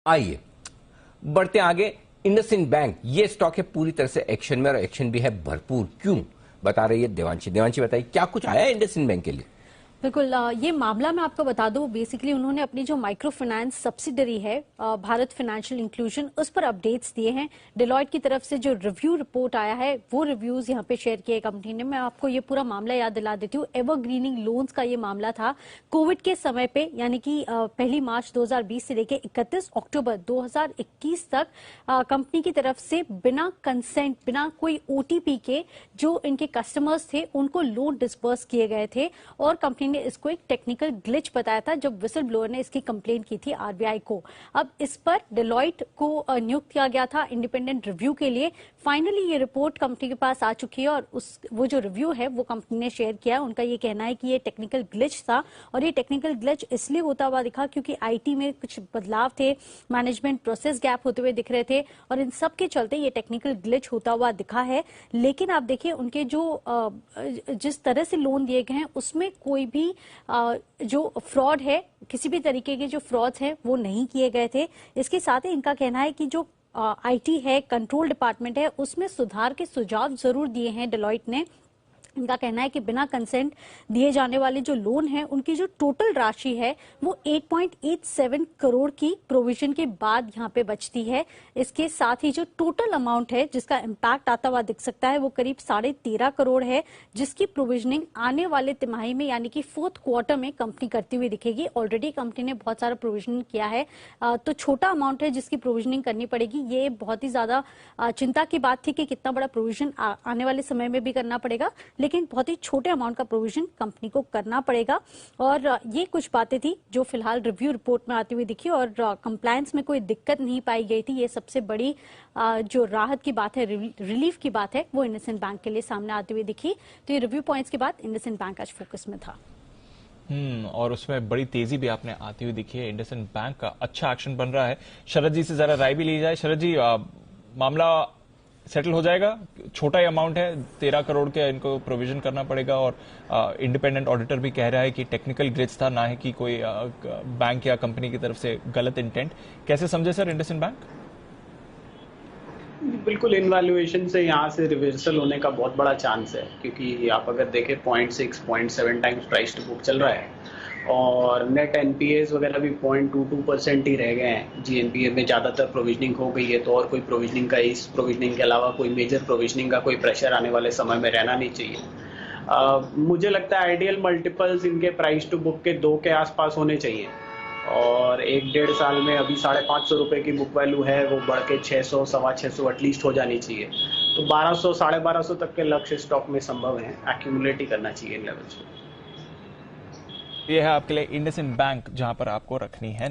आइए बढ़ते आगे। इंडसइंड बैंक ये स्टॉक है पूरी तरह से एक्शन में और एक्शन भी है भरपूर। क्यों, बता रही है देवांशी। देवांशी बताइए क्या कुछ आया है इंडसइंड बैंक के लिए। बिल्कुल, ये मामला मैं आपको बता दूं, बेसिकली उन्होंने अपनी जो माइक्रो फाइनेंस सब्सिडरी है भारत फाइनेंशियल इंक्लूजन, उस पर अपडेट्स दिए हैं। डिलॉयट की तरफ से जो रिव्यू रिपोर्ट आया है वो रिव्यूज यहाँ पे शेयर किए कंपनी ने। मैं आपको ये पूरा मामला याद दिला देती हूँ। एवरग्रीनिंग लोन्स का ये मामला था कोविड के समय पे, यानी कि 1 मार्च 2020 से लेकर 31 अक्टूबर 2021 तक कंपनी की तरफ से बिना कंसेंट, बिना कोई ओटीपी के जो इनके कस्टमर्स थे उनको लोन डिस्पर्स किए गए थे, और कंपनी ने इसको एक टेक्निकल ग्लिच बताया था जब विसल ब्लोअर ने इसकी कंप्लेंट की थी आरबीआई को। अब इस पर डिलॉयट को नियुक्त किया गया था इंडिपेंडेंट रिव्यू के लिए। फाइनली ये रिपोर्ट कंपनी के पास आ चुकी है और वो जो रिव्यू है वो कंपनी ने शेयर किया। उनका ये कहना है कि ये टेक्निकल ग्लिच था, और ये टेक्निकल ग्लिच इसलिए होता हुआ दिखा क्योंकि आईटी में कुछ बदलाव थे, मैनेजमेंट प्रोसेस गैप होते हुए दिख रहे थे, और इन सब के चलते ये टेक्निकल ग्लिच होता हुआ दिखा है। लेकिन आप देखिए उनके जो जिस तरह से लोन दिए गए हैं उसमें कोई भी जो फ्रॉड है, किसी भी तरीके के जो फ्रॉड्स हैं वो नहीं किए गए थे। इसके साथ ही इनका कहना है कि जो आईटी है, कंट्रोल डिपार्टमेंट है, उसमें सुधार के सुझाव जरूर दिए हैं डिलॉयट ने। इनका कहना है कि बिना कंसेंट दिए जाने वाले जो लोन है उनकी जो टोटल राशि है वो 8.87 करोड़ की प्रोविजन के बाद यहाँ पे बचती है। इसके साथ ही जो टोटल अमाउंट है जिसका इम्पैक्ट आता हुआ दिख सकता है वो करीब 13.5 करोड़ है, जिसकी प्रोविजनिंग आने वाले तिमाही में यानी कि 4th क्वार्टर में कंपनी करती हुई दिखेगी। ऑलरेडी कंपनी ने बहुत सारा प्रोविजनिंग किया है, तो छोटा अमाउंट है जिसकी प्रोविजनिंग करनी पड़ेगी। ये बहुत ही ज्यादा चिंता की बात थी कि कितना बड़ा प्रोविजन आने वाले समय में भी करना पड़ेगा, लेकिन बहुत ही छोटे अमाउंट का प्रोविजन कंपनी को करना पड़ेगा। और ये कुछ बातें थी जो फिलहाल रिव्यू रिपोर्ट में आती हुई दिखी, और कंप्लायंस में कोई दिक्कत नहीं पाई गई थी। ये सबसे बड़ी जो राहत की बात है, रिलीफ की बात है, वो इंडसइंड बैंक के लिए सामने आती हुई दिखी। तो ये रिव्यू पॉइंट्स के बाद इंडसइंड बैंक आज फोकस में था। और उसमें बड़ी तेजी भी आपने आती हुई दिखी है। इंडसइंड बैंक का अच्छा एक्शन बन रहा है। शरद जी से जरा राय भी ली जाए। शरद जी, मामला सेटल हो जाएगा? छोटा ही अमाउंट है, 13 करोड़ के इनको प्रोविजन करना पड़ेगा, और इंडिपेंडेंट ऑडिटर भी कह रहा है कि टेक्निकल ग्लिच था, ना है कि कोई बैंक या कंपनी की तरफ से गलत इंटेंट। कैसे समझे सर इंडसइंड बैंक? बिल्कुल, इनवैल्यूएशन से यहाँ से रिवर्सल होने का बहुत बड़ा चांस है, क्योंकि आप अगर देखें 0.6, 0.7 टाइम्स प्राइस टू बुक चल रहा है, और नेट एनपीएस वगैरह भी 0.22% ही रह गए हैं। जीएनपीए में ज़्यादातर प्रोविजनिंग हो गई है, तो और कोई प्रोविजनिंग का, इस प्रोविजनिंग के अलावा कोई मेजर प्रोविजनिंग का कोई प्रेशर आने वाले समय में रहना नहीं चाहिए। मुझे लगता है आइडियल मल्टीपल्स इनके प्राइस टू बुक के 2 के आसपास होने चाहिए, और 1-1.5 साल में अभी 550 रुपये की बुक वैल्यू है, वो बढ़ के 600, 625 एटलीस्ट हो जानी चाहिए। तो 1200, 1250 तक के लक्ष्य स्टॉक में संभव है। एक्यूमुलेट ही करना चाहिए इन लेवल्स पे। ये है आपके लिए इंडसइंड बैंक, जहां पर आपको रखनी है